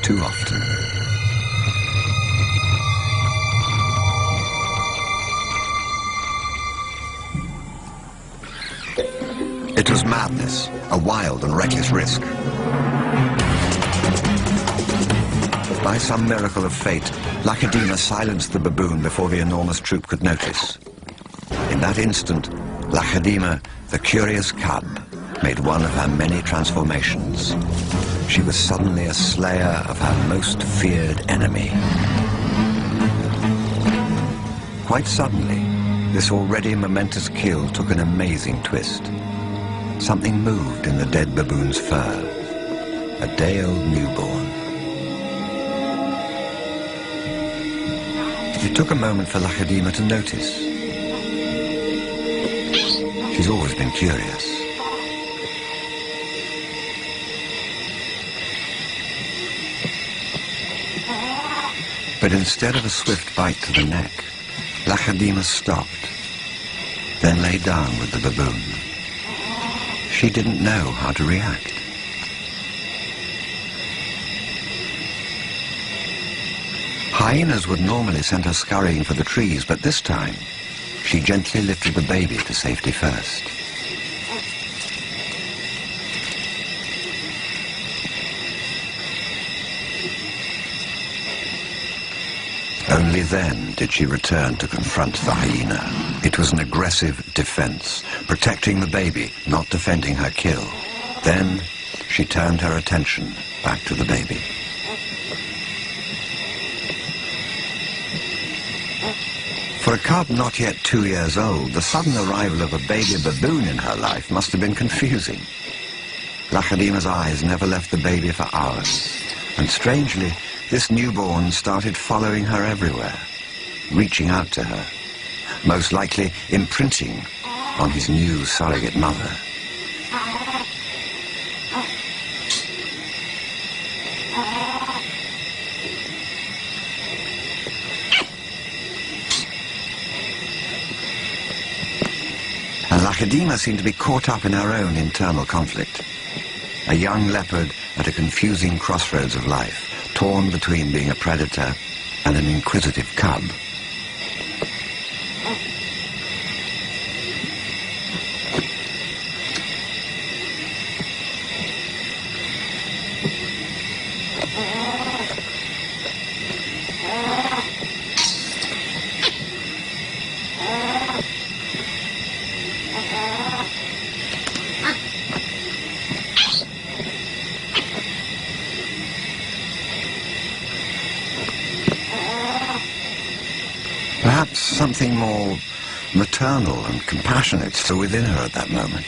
too often. It was madness, a wild and reckless risk. By some miracle of fate, Lakedima silenced the baboon before the enormous troop could notice. In that instant, Lakedima, the curious cub, made one of her many transformations. She was suddenly a slayer of her most feared enemy. Quite suddenly, this already momentous kill took an amazing twist. Something moved in the dead baboon's fur. A day-old newborn. It took a moment for Lakedima to notice. She's always been curious. But instead of a swift bite to the neck, Lakedima stopped, then lay down with the baboon. She didn't know how to react. Hyenas would normally send her scurrying for the trees, but this time, she gently lifted the baby to safety first. Only then did she return to confront the hyena. It was an aggressive defense, protecting the baby, not defending her kill. Then she turned her attention back to the baby. For a cub not yet 2 years old, the sudden arrival of a baby baboon in her life must have been confusing. Lakedima's eyes never left the baby for hours, and strangely, this newborn started following her everywhere, reaching out to her, most likely imprinting on his new surrogate mother. And Lakedima seemed to be caught up in her own internal conflict. A young leopard at a confusing crossroads of life, torn between being a predator and an inquisitive cub. Perhaps something more maternal and compassionate still within her at that moment.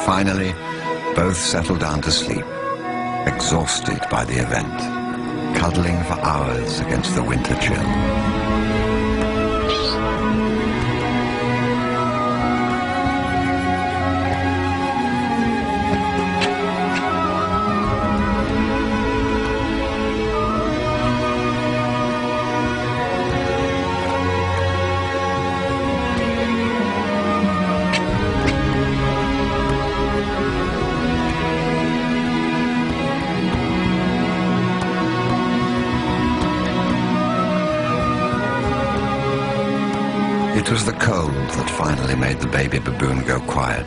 Finally, both settled down to sleep, exhausted by the event, cuddling for hours against the winter chill. It was the cold that finally made the baby baboon go quiet.